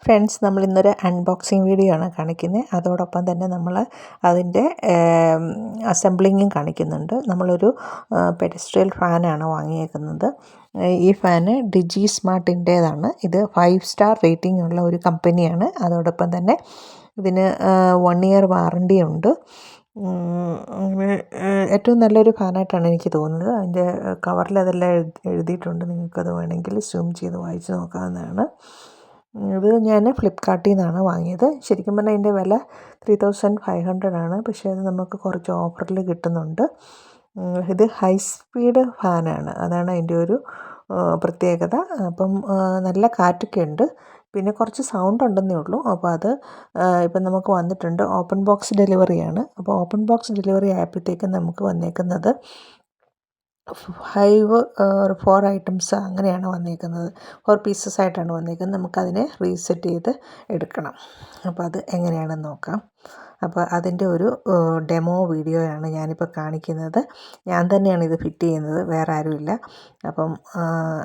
Friends, നമ്മളിന്നൊരു unboxing video ആണ് കാണിക്കുന്നത്. അതോടൊപ്പം തന്നെ നമ്മൾ അതിൻ്റെ അസംബ്ലിങ്ങും കാണിക്കുന്നുണ്ട്. നമ്മളൊരു പെഡസ്ട്രിയൽ ഫാനാണ് വാങ്ങിയേക്കുന്നത്. ഈ ഫാന് ഡിജി സ്മാർട്ടിൻ്റേതാണ്. ഇത് 5 സ്റ്റാർ റേറ്റിംഗ് ഉള്ള ഒരു കമ്പനിയാണ്. അതോടൊപ്പം തന്നെ ഇതിന് 1 ഇയർ വാറണ്ടി ഉണ്ട്. ഏറ്റവും നല്ലൊരു ഫാനായിട്ടാണ് എനിക്ക് തോന്നുന്നത്. അതിൻ്റെ കവറിൽ അതെല്ലാം എഴുതിയിട്ടുണ്ട്. നിങ്ങൾക്കത് വേണമെങ്കിൽ സൂം ചെയ്ത് വായിച്ച് നോക്കാവുന്നതാണ്. ഇത് ഞാൻ ഫ്ലിപ്പ്കാർട്ടിൽ നിന്നാണ് വാങ്ങിയത്. ശരിക്കും പറഞ്ഞാൽ അതിൻ്റെ വില 3500 ആണ്. പക്ഷേ അത് നമുക്ക് കുറച്ച് ഓഫറിൽ കിട്ടുന്നുണ്ട്. ഇത് ഹൈ സ്പീഡ് ഫാനാണ്, അതാണ് അതിൻ്റെ ഒരു പ്രത്യേകത. അപ്പം നല്ല കാറ്റൊക്കെ ഉണ്ട്. പിന്നെ കുറച്ച് സൗണ്ട് ഉണ്ടെന്നേ ഉള്ളൂ. അപ്പോൾ അത് ഇപ്പം നമുക്ക് വന്നിട്ടുണ്ട്. ഓപ്പൺ ബോക്സ് ഡെലിവറിയാണ്. അപ്പോൾ ഓപ്പൺ ബോക്സ് ഡെലിവറി ആയപ്പോഴത്തേക്കും നമുക്ക് വന്നേക്കുന്നത് 4 ഐറ്റംസ് അങ്ങനെയാണ് വന്നിരിക്കുന്നത്. 4 പീസസ് ആയിട്ടാണ് വന്നിരിക്കുന്നത്. നമുക്കതിനെ റീസെറ്റ് ചെയ്ത് എടുക്കണം. അപ്പോൾ അത് എങ്ങനെയാണെന്ന് നോക്കാം. അപ്പോൾ അതിൻ്റെ ഒരു ഡെമോ വീഡിയോയാണ് ഞാനിപ്പോൾ കാണിക്കുന്നത്. ഞാൻ തന്നെയാണ് ഇത് ഫിറ്റ് ചെയ്യുന്നത്, വേറെ ആരുമില്ല. അപ്പം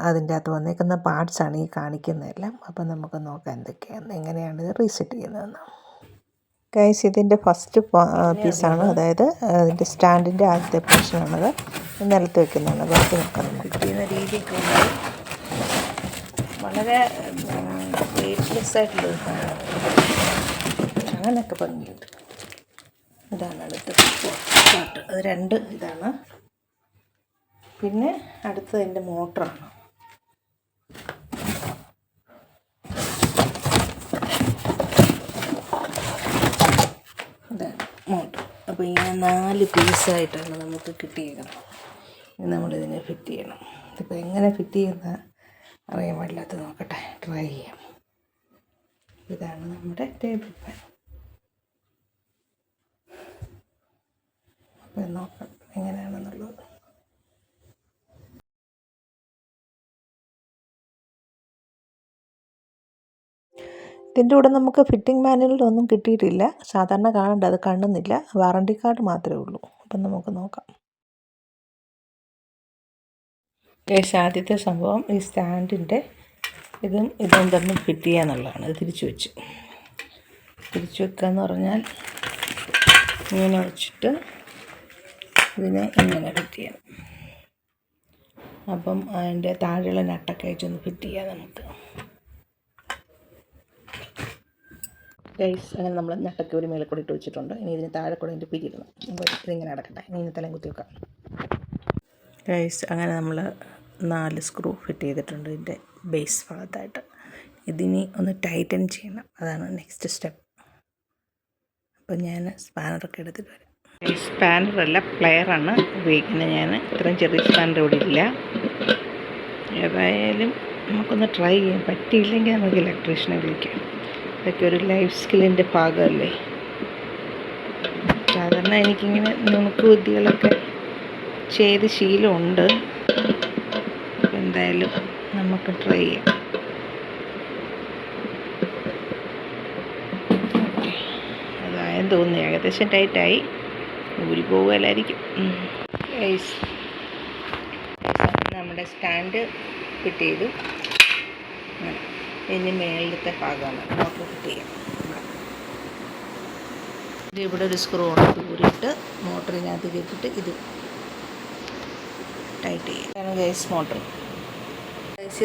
അതിൻ്റെ അകത്ത് വന്നിരിക്കുന്ന പാർട്സാണ് ഈ കാണിക്കുന്നതെല്ലാം. അപ്പം നമുക്ക് നോക്കാം എന്തൊക്കെയാണ്, എങ്ങനെയാണ് ഇത് റീസെറ്റ് ചെയ്യുന്നതെന്ന്. ഗൈസ്, ഇതിൻ്റെ ഫസ്റ്റ് പീസാണ്, അതായത് അതിൻ്റെ സ്റ്റാൻഡിൻ്റെ ആദ്യത്തെ പോർഷനാണത്. നിലത്ത് വെക്കുന്നതാണ്. ബാക്കി നോക്കാം. നമുക്ക് ചെയ്യുന്ന രീതിയൊക്കെ വളരെ വെയ്റ്റ്ലെസ് ആയിട്ടുള്ളൊരു സാധനമാണ്. അങ്ങനെയൊക്കെ ഭംഗിയുണ്ട്. ഇതാണ് അടുത്ത പാർട്ട്. അത് 2 ഇതാണ്. പിന്നെ അടുത്തത് അതിൻ്റെ മോട്ടറാണ്. ഇതാണ് മോട്ടർ. അപ്പോൾ ഇങ്ങനെ 4 പീസായിട്ടാണ് നമുക്ക് കിട്ടിയേക്കുന്നത്. നമ്മളിതിനെ ഫിറ്റ് ചെയ്യണം. ഇതിപ്പോൾ എങ്ങനെ ഫിറ്റ് ചെയ്യുന്ന അറിയാൻ പാടില്ലാത്ത, നോക്കട്ടെ, ട്രൈ ചെയ്യാം. ഇതാണ് നമ്മുടെ ടേബിൾ ഫാൻ. അപ്പോൾ നോക്കാം എങ്ങനെയാണെന്നുള്ളത്. ഇതിൻ്റെ കൂടെ നമുക്ക് ഫിറ്റിംഗ് മാനുവലൊന്നും കിട്ടിയിട്ടില്ല. സാധാരണ കാണണ്ട, അത് കാണുന്നില്ല. വാറണ്ടി കാർഡ് മാത്രമേ ഉള്ളൂ. അപ്പം നമുക്ക് നോക്കാം. ആദ്യത്തെ സംഭവം ഈ സ്റ്റാൻഡിൻ്റെ ഇതും തമ്മിൽ ഫിറ്റ് ചെയ്യുക എന്നുള്ളതാണ്. ഇത് തിരിച്ചു വെക്കുക എന്ന് പറഞ്ഞാൽ ഇങ്ങനെ വെച്ചിട്ട് ഇതിനെ ഇങ്ങനെ ഫിറ്റ് ചെയ്യണം. അപ്പം അതിൻ്റെ താഴെയുള്ള നട്ടൊക്കെ വെച്ചൊന്ന് ഫിറ്റ് ചെയ്യാം നമുക്ക്. ഗൈസ്, അങ്ങനെ നമ്മൾ നട്ടൊക്കെ ഒരു മേലെ കൂടി ഇട്ട് വെച്ചിട്ടുണ്ട്. ഇനി ഇതിന് താഴെ കൂടെ ഇതിൻ്റെ പിരിയിടണം. അപ്പോൾ ഇതിങ്ങനെ അടക്കട്ടെ. ഇനി ഇതിന് തലം കുത്തി വെക്കാം. ഗൈസ്, അങ്ങനെ നമ്മൾ 4 സ്ക്രൂ ഫിറ്റ് ചെയ്തിട്ടുണ്ട് ഇതിൻ്റെ ബേസ് ഭാഗത്തായിട്ട്. ഇതിനി ഒന്ന് ടൈറ്റൻ ചെയ്യണം, അതാണ് നെക്സ്റ്റ് സ്റ്റെപ്പ്. അപ്പം ഞാൻ സ്പാനറൊക്കെ എടുത്തിട്ട് വരാം. സ്പാനറല്ല, പ്ലെയറാണ് ഉപയോഗിക്കുന്നത്. ഞാൻ ഇത്രയും ചെറിയ സ്പാനർ ഇവിടെ ഇല്ല. ഏതായാലും നമുക്കൊന്ന് ട്രൈ ചെയ്യാം. പറ്റിയില്ലെങ്കിൽ നമുക്ക് ഇലക്ട്രീഷ്യനെ വിളിക്കാം. ഇതൊക്കെ ഒരു ലൈഫ് സ്കില്ലിൻ്റെ ഭാഗമല്ലേ. സാധാരണ എനിക്കിങ്ങനെ നുണുക്ക് ബുദ്ധികളൊക്കെ ചെയ്ത് ശീലമുണ്ട്. എന്തായാലും നമുക്ക് ട്രൈ ചെയ്യാം. അതായെന്ന് തോന്നുന്നു. ഏകദേശം ടൈറ്റായി. ഊരി പോകുകയല്ലായിരിക്കും. നമ്മുടെ സ്റ്റാൻഡ് ഫിറ്റ് ചെയ്തു. ഇനി മേളിലത്തെ ഭാഗമാണ് മോട്ടർ ഫിറ്റ് ചെയ്യാം. ഇത് ഇവിടെ ഒരു സ്ക്രൂ ഉണ്ട്. ഊരിയിട്ട് മോട്ടറിനകത്ത് കയറ്റിയിട്ട് ഇത് ടൈറ്റ് ചെയ്യാം. ഇതാണ് ഗൈസ് മോട്ടർ.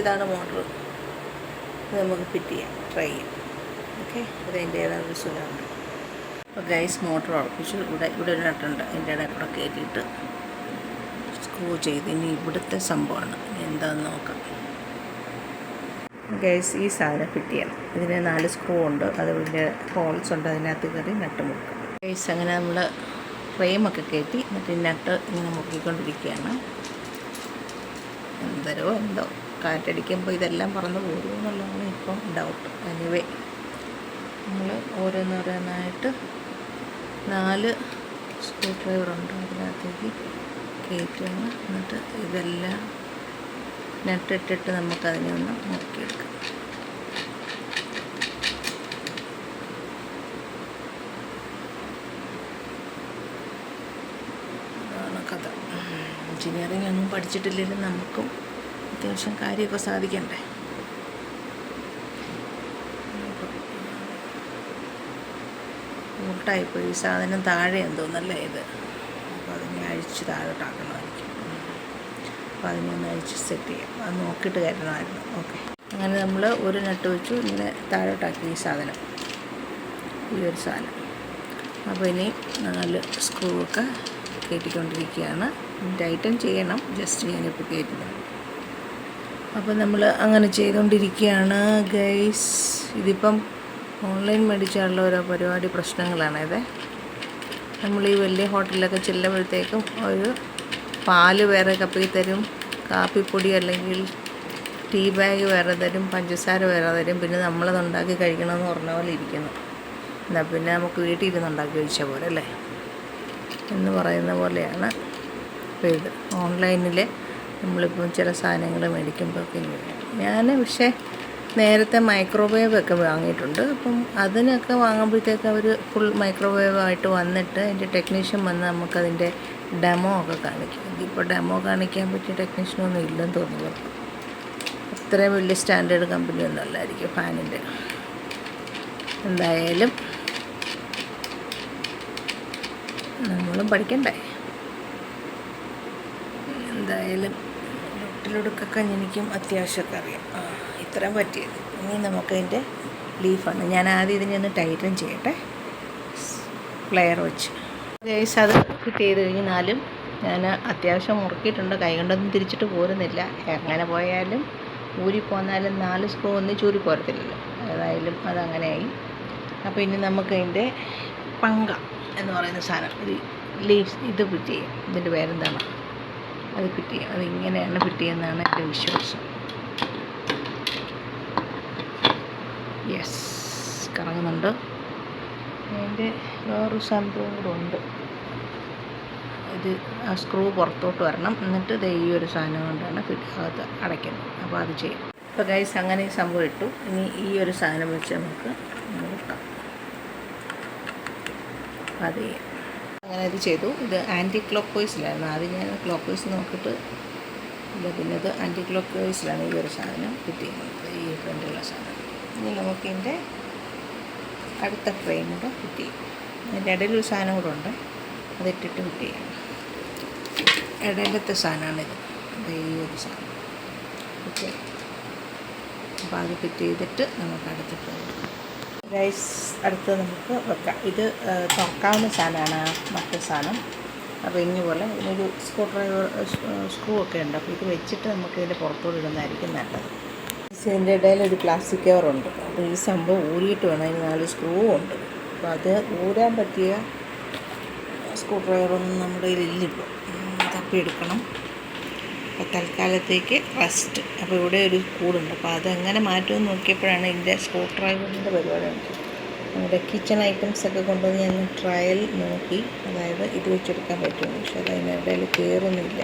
ഇതാണ് മോട്ടർ. ഇത് നമുക്ക് ഫിറ്റ് ചെയ്യാം, ട്രൈ ചെയ്യാം. ഓക്കെ, അതിൻ്റേതായൊരു സുഖമാണ്. അപ്പോൾ ഗൈസ് മോട്ടർ ഉറപ്പിച്ചു. ഇവിടെ ഒരു നട്ടുണ്ട്. അതിൻ്റെ ഇടയിൽ കൂടെ കയറ്റിയിട്ട് സ്ക്രൂ ചെയ്ത് ഇനി ഇവിടുത്തെ സംഭവമാണ് എന്താണെന്ന് നോക്കാം. ഗൈസ്, ഈ സാധനം ഫിറ്റ് ചെയ്യണം. ഇതിന് 4 സ്ക്രൂ ഉണ്ട്. അതിൻ്റെ ഹോൾസ് ഉണ്ട്. അതിനകത്ത് കയറി നട്ട് മുറുക്കാം. ഗൈസ്, അങ്ങനെ നമ്മൾ ഫ്രെയിമൊക്കെ കയറ്റി എന്നിട്ട് നട്ട് ഇങ്ങനെ മുറുക്കിക്കൊണ്ടിരിക്കുകയാണ്. എന്തോ കാറ്റടിക്കുമ്പോൾ ഇതെല്ലാം പറന്ന് പോകുമോ എന്നുള്ളതാണ് ഇപ്പം ഡൗട്ട്. എനിവേ, നമ്മൾ ഓരോന്നോരോന്നായിട്ട് 4 സ്ക്രൂ ഡ്രൈവറുണ്ട്. അതിനകത്തേക്ക് കയറ്റുകയാണ്. എന്നിട്ട് ഇതെല്ലാം നട്ടിട്ടിട്ട് നമുക്കതിനെ ഒന്ന് നോക്കിയെടുക്കാം. അതാണ് കഥ. എൻജിനീയറിംഗ് ഒന്നും പഠിച്ചിട്ടില്ലെങ്കിലും നമുക്കും അത്യാവശ്യം കാര്യമൊക്കെ സാധിക്കണ്ടേ. ഉൾട്ടായിപ്പോയി. ഈ സാധനം താഴെ എന്തോന്നല്ലേ ഇത്. അപ്പോൾ അതിനെ അഴിച്ച് താഴോട്ടാക്കണമായിരിക്കും. അപ്പോൾ അതിനെ ഒന്ന് അഴിച്ച് സെറ്റ് ചെയ്യാം. അത് നോക്കിയിട്ട് കയറ്റണമായിരുന്നു. ഓക്കെ, അങ്ങനെ നമ്മൾ ഒരു നട്ട് വെച്ചു, ഇങ്ങനെ താഴോട്ടാക്കി ഈ സാധനം, ഈ ഒരു സാധനം. അപ്പോൾ ഇനി 4 സ്ക്രൂ ഒക്കെ കയറ്റിക്കൊണ്ടിരിക്കുകയാണ്. ടൈറ്റൻ ചെയ്യണം, ജസ്റ്റ് ഞാനിപ്പോൾ കയറ്റുന്നത്. അപ്പോൾ നമ്മൾ അങ്ങനെ ചെയ്തുകൊണ്ടിരിക്കുകയാണ് ഗൈസ്. ഇതിപ്പം ഓൺലൈൻ മേടിച്ചാലുള്ള ഓരോ പരിപാടി പ്രശ്നങ്ങളാണിത്. നമ്മൾ ഈ വലിയ ഹോട്ടലിലൊക്കെ ചെല്ലുമ്പോഴത്തേക്കും ഒരു പാല് വേറെ കപ്പിൽ തരും, കാപ്പിപ്പൊടി അല്ലെങ്കിൽ ടീ ബാഗ് വേറെ തരും, പഞ്ചസാര വേറെ തരും, പിന്നെ നമ്മളത് ഉണ്ടാക്കി കഴിക്കണമെന്ന് പറഞ്ഞ പോലെ ഇരിക്കുന്നു. എന്നാൽ പിന്നെ നമുക്ക് വീട്ടിൽ ഇരുന്ന് ഉണ്ടാക്കി കഴിച്ച പോലെ അല്ലേ എന്ന് പറയുന്ന പോലെയാണ്. അപ്പോൾ ഇത് ഓൺലൈനിൽ നമ്മളിപ്പോൾ ചില സാധനങ്ങൾ മേടിക്കുമ്പോഴൊക്കെ ഇങ്ങനെയാണ്. ഞാൻ പക്ഷേ നേരത്തെ മൈക്രോവേവ് ഒക്കെ വാങ്ങിയിട്ടുണ്ട്. അപ്പം അതിനൊക്കെ വാങ്ങുമ്പോഴത്തേക്ക് അവർ ഫുൾ മൈക്രോവേവ് ആയിട്ട് വന്നിട്ട് അതിൻ്റെ ടെക്നീഷ്യൻ വന്ന് നമുക്കതിൻ്റെ ഡെമോ ഒക്കെ കാണിക്കും. ഇതിപ്പോൾ ഡെമോ കാണിക്കാൻ പറ്റിയ ടെക്നീഷ്യനൊന്നും ഇല്ലെന്ന് തോന്നുന്നു. അത്രയും വലിയ സ്റ്റാൻഡേർഡ് കമ്പനിയൊന്നും അല്ലായിരിക്കും ഫാനിൻ്റെ. എന്തായാലും നമ്മളും പഠിക്കണ്ടേ. എന്തായാലും ലൊട്ടിലൊടുക്കൊക്കെ എനിക്കും അത്യാവശ്യമൊക്കെ അറിയാം. ഇത്രയും പറ്റിയത്. ഇനി നമുക്കതിൻ്റെ ലീഫാണ്. ഞാൻ ആദ്യം ഇതിനൊന്ന് ടൈറ്റൻ ചെയ്യട്ടെ പ്ലെയർ വെച്ച്. ഗൈസ്, അത് ഫിറ്റ് ചെയ്ത് കഴിഞ്ഞാലും ഞാൻ അത്യാവശ്യം മുറുക്കിയിട്ടുണ്ട്. കൈ കൊണ്ടൊന്നും തിരിച്ചിട്ട് പോരുന്നില്ല. എങ്ങനെ പോയാലും ഊരിപ്പോന്നാലും 4 സ്ക്രൂ ഒന്നിച്ച് ഊരി പോരത്തില്ലല്ലോ. ഏതായാലും അതങ്ങനെയായി. അപ്പോൾ ഇനി നമുക്കതിൻ്റെ പങ്ക എന്ന് പറയുന്ന സാധനം, ഒരു ലീവ്സ്, ഇത് ഫിറ്റ് ചെയ്യാം. ഇതിൻ്റെ പേരെന്താണ്, അത് ഫിറ്റ് ചെയ്യാം. അതിങ്ങനെയാണ് ഫിറ്റ് ചെയ്യുന്നതാണ് എൻ്റെ വിശ്വാസം. യെസ്, കറങ്ങുന്നുണ്ട്. അതിൻ്റെ വേറൊരു സംഭവം കൂടെ ഉണ്ട്. ഇത് ആ സ്ക്രൂ പുറത്തോട്ട് വരണം, എന്നിട്ട് ഇത് ഈ ഒരു സാധനം കൊണ്ടാണ് അകത്ത് അടയ്ക്കുന്നത്. അപ്പോൾ അത് ചെയ്യും. അപ്പോൾ ഗൈസ്, അങ്ങനെ ഈ സംഭവം ഇട്ടു. ഇനി ഈ ഒരു സാധനം വെച്ച് നമുക്ക് നോക്കാം. അത് ചെയ്യാം. അങ്ങനെ ഇത് ചെയ്തു. ഇത് ആൻറ്റി ക്ലോക്ക് വൈസിലായിരുന്നു. ആദ്യം ഞാൻ ക്ലോക്ക് വൈസ് നോക്കിയിട്ട് ഇല്ല, പിന്നെ ഇത് ആൻറ്റി ക്ലോക്ക് വൈസിലാണ് ഈ ഒരു സാധനം ഫിറ്റ് ചെയ്യുന്നത്, ഈ ഫ്രണ്ടിലുള്ള സാധനം. ഇനി നമുക്കിതിൻ്റെ അടുത്ത ഫ്രെയിം കൂടെ ഫിറ്റ് ചെയ്യും. അതിൻ്റെ ഇടയിലൊരു സാധനം കൂടെ ഉണ്ട്, അതിട്ടിട്ട് ഫിറ്റ് ചെയ്യാം. ഇടയിലത്തെ സാധനമാണിത്, ഈ ഒരു സാധനം. ഓക്കെ, അപ്പോൾ അത് ഫിറ്റ് ചെയ്തിട്ട് നമുക്ക് അടുത്ത് പോകാം. ഗൈസ്, അടുത്ത് നമുക്ക് വെക്കാം. ഇത് തുറക്കാവുന്ന സാധനമാണ് മറ്റേ സാധനം. അപ്പോൾ ഇങ്ങനെ ഇതിനൊരു സ്ക്രൂ ഒക്കെ ഉണ്ട്. അപ്പോൾ ഇത് വെച്ചിട്ട് നമുക്ക് ഇതിൻ്റെ പുറത്തോട്ട് ഇടുന്നതായിരിക്കും നല്ലത്. ഇതിൻ്റെ ഇടയിൽ ഒരു പ്ലാസ്റ്റിക് കവറുണ്ട്. അപ്പോൾ ഈ സംഭവം ഊരിയിട്ട് വേണം. അതിന് 4 സ്ക്രൂ ഉണ്ട്. അപ്പോൾ അത് ഊരാൻ പറ്റിയ സ്ക്രൂ ഡ്രൈവറൊന്നും നമ്മുടെ കയ്യിലില്ലിപ്പോൾ. തപ്പിയെടുക്കണം. അപ്പോൾ തൽക്കാലത്തേക്ക് റെസ്റ്റ്. അപ്പോൾ ഇവിടെ ഒരു കൂടുണ്ട്. അപ്പോൾ അതെങ്ങനെ മാറ്റുമെന്ന് നോക്കിയപ്പോഴാണ് ഇതിൻ്റെ സ്ക്രൂ ഡ്രൈവറിൻ്റെ പരിപാടി ഉണ്ട്. നമ്മുടെ കിച്ചൺ ഐറ്റംസൊക്കെ കൊണ്ടുവന്ന് ഞാൻ ട്രയൽ നോക്കി. അതായത് ഇത് വെച്ചെടുക്കാൻ പറ്റുമെന്ന്. പക്ഷേ അത് അതിനിടയിൽ കയറുന്നില്ല.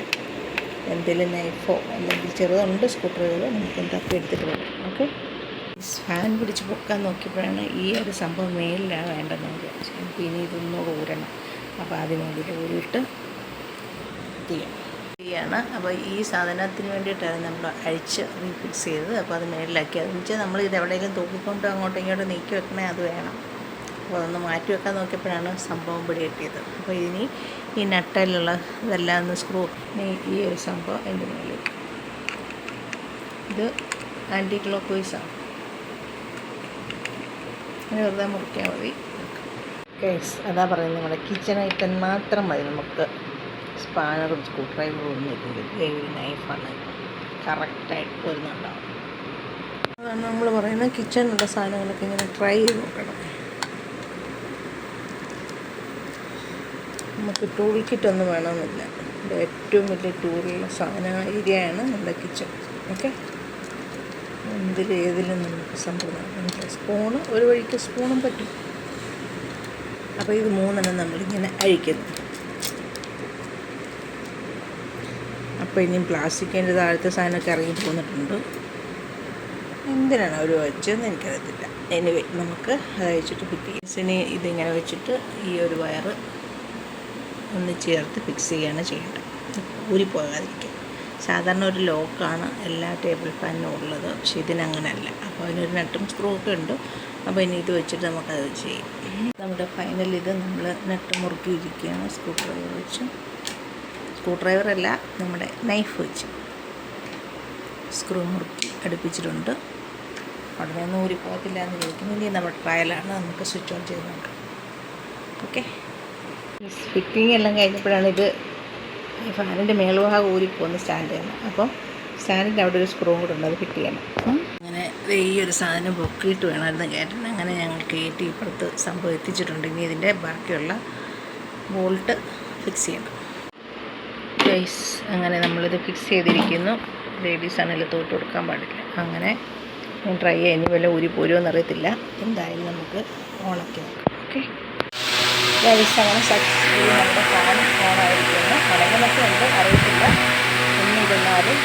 എന്തെങ്കിലും നൈഫോ അല്ലെങ്കിൽ ചെറുതുണ്ട് സ്ക്രൂ ഡ്രൈവർ, നമുക്ക് തപ്പിയെടുത്തിട്ട് വരും. ഓക്കെ, ഫാൻ പിടിച്ച് പൊക്കാൻ നോക്കിയപ്പോഴാണ് ഈ ഒരു സംഭവം മേലിലാണ് വേണ്ടതെന്ന് വിചാരിച്ചു. എനിക്ക് ഇനി ഇതൊന്നും ഊരണം. അപ്പോൾ അതിനുള്ളിൽ ഊരിയിട്ട് ചെയ്യാണ്. അപ്പോൾ ഈ സാധനത്തിന് വേണ്ടിയിട്ടാണ് നമ്മൾ അഴിച്ച് റീഫിക്സ് ചെയ്തത്. അപ്പോൾ അത് മേളിലാക്കി. അതെന്ന് വെച്ചാൽ നമ്മൾ ഇത് എവിടെയെങ്കിലും തൂക്കിക്കൊണ്ട് അങ്ങോട്ടും ഇങ്ങോട്ടും നീക്കി വെക്കണേ, അത് വേണം. അപ്പോൾ അതൊന്ന് മാറ്റി വെക്കാൻ നോക്കിയപ്പോഴാണ് സംഭവം പിടി കിട്ടിയത്. അപ്പോൾ ഇനി ഈ നട്ടയിലുള്ള ഇതെല്ലാം ഒന്ന് സ്ക്രൂ, ഈ ഒരു സംഭവം അതിൻ്റെ മേളിൽ. ഇത് ആൻറ്റി ക്ലോക്ക് വൈസാണ്. അങ്ങനെ വെറുതെ മുറിക്കാൻ മതി. കേസ് അതാ പറയുന്നത്, നമ്മുടെ കിച്ചൺ ഐറ്റം മാത്രം മതി നമുക്ക്. സ്പാനറും സ്ക്രൂ ഡ്രൈവറും ഒന്നും ഇല്ലെങ്കിൽ ഒരു നൈഫാണ് കറക്റ്റായിട്ട് വരുന്നുണ്ടാവും. അതാണ് നമ്മൾ പറയുന്നത്, കിച്ചണിലുള്ള സാധനങ്ങളൊക്കെ ഇങ്ങനെ ട്രൈ ചെയ്ത് നോക്കണം. നമുക്ക് ടൂൾ കിറ്റൊന്നും വേണമെന്നില്ല. ഏറ്റവും വലിയ ടൂളുള്ള ഏരിയയാണ് നമ്മുടെ കിച്ചൺ. ഓക്കെ, ഏതിലും നമുക്ക് സമ്പ്രദായം. സ്പൂണ് ഒരു വഴിക്ക് സ്പൂണും പറ്റും. അപ്പോൾ ഇത് 3 നമ്മളിങ്ങനെ അഴിക്കുന്നു. അപ്പോൾ ഇനിയും പ്ലാസ്റ്റിക്കിൻ്റെ താഴത്തെ സാധനമൊക്കെ ഇറങ്ങി പോന്നിട്ടുണ്ട്. എന്തിനാണ് അവർ വെച്ചതെന്ന് എനിക്കറിയത്തില്ല. എനിവേ, നമുക്ക് അത് അഴിച്ചിട്ട് ഫിറ്റ് ചെയ്യാം. ഇനി ഇതിങ്ങനെ വെച്ചിട്ട് ഈ ഒരു വയറ് ഒന്ന് ചേർത്ത് ഫിക്സ് ചെയ്യുകയാണ് ചെയ്യേണ്ടത്, ഊരിപ്പോകാതിരിക്കുക. സാധാരണ ഒരു ലോക്കാണ് എല്ലാ ടേബിൾ ഫാനിനും ഉള്ളത്, പക്ഷേ ഇതിനങ്ങനെയല്ല. അപ്പോൾ അതിനൊരു നട്ടും സ്ക്രൂ ഒക്കെ ഉണ്ട്. അപ്പോൾ ഇനി ഇത് വെച്ചിട്ട് നമുക്കത് ചെയ്യും. നമ്മുടെ ഫൈനൽ ഇത് നമ്മൾ നട്ട് മുറുക്കിയിരിക്കുകയാണ് സ്ക്രൂ ഡ്രൈവർ വെച്ച്. സ്ക്രൂ ഡ്രൈവറല്ല, നമ്മുടെ നൈഫ് വെച്ച് സ്ക്രൂ മുറുക്കി അടുപ്പിച്ചിട്ടുണ്ട്. ഉടനെ ഒന്നും ഊരി പോകത്തില്ല എന്ന് ചോദിക്കുന്നു. ഇനി നമ്മുടെ ട്രയലാണ്, നമുക്ക് സ്വിച്ച് ഓൺ ചെയ്ത് നോക്കാം. ഓക്കെ, ഫിറ്റിംഗ് എല്ലാം കഴിഞ്ഞപ്പോഴാണ് ഇത് ഫാനിൻ്റെ മേൽഭാഗം ഊരിപ്പോകുന്ന സ്റ്റാൻഡാണ്. അപ്പം സ്റ്റാൻഡിൻ്റെ അവിടെ ഒരു സ്ക്രൂ കൂടെ ഉണ്ട്, അത് ഫിറ്റ് ചെയ്യണം. അങ്ങനെ ഈ ഒരു സാധനം പൊക്കിയിട്ട് വേണമായിരുന്നു കയറ്റാൻ. അങ്ങനെ ഞങ്ങൾ കയറ്റി ഇപ്പുറത്ത് സംഭവം എത്തിച്ചിട്ടുണ്ട്. ഇനി ഇതിൻ്റെ ബാക്കിയുള്ള ബോൾട്ട് ഫിക്സ് ചെയ്യണം. ഗൈസ്, അങ്ങനെ നമ്മളിത് ഫിക്സ് ചെയ്തിരിക്കുന്നു. ലേഡീസ് ആണെങ്കിൽ തോട്ട് കൊടുക്കാൻ പാടില്ല. അങ്ങനെ ട്രൈ ചെയ്യാൻ ഇനി വല്ല ഊരി പോരുമെന്ന് അറിയത്തില്ല. എന്തായാലും നമുക്ക് ഓണാക്കി നോക്കാം. ഓക്കെ ഗൈസ്, അങ്ങനെ സക്സസ്ഫുള്ളി നമ്മുടെ ഫാൻ ഓണായിരിക്കുന്നു. അടങ്ങുന്നൊക്കെ ഉണ്ട്, അറിയത്തില്ല. എന്നിരുന്നാലും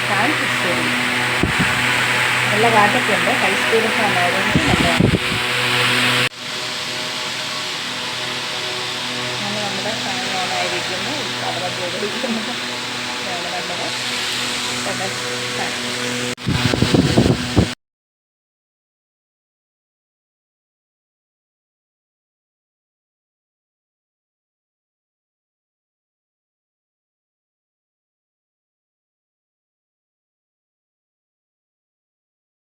ഫാൻ ഫിക്സ് ചെയ്തിരിക്കും. നല്ല കാറ്റൊക്കെ ഉണ്ട്, ഹൈ സ്പീഡ് ഫാൻ ആയതുകൊണ്ട് നല്ലതാണ്. അങ്ങനെ നമ്മുടെ ഫാൻ ഓണായിരിക്കുന്നു, ഉദ്ഘാടനം ചെയ്തിരിക്കുന്നു. നമ്മുടെ ഫാൻ.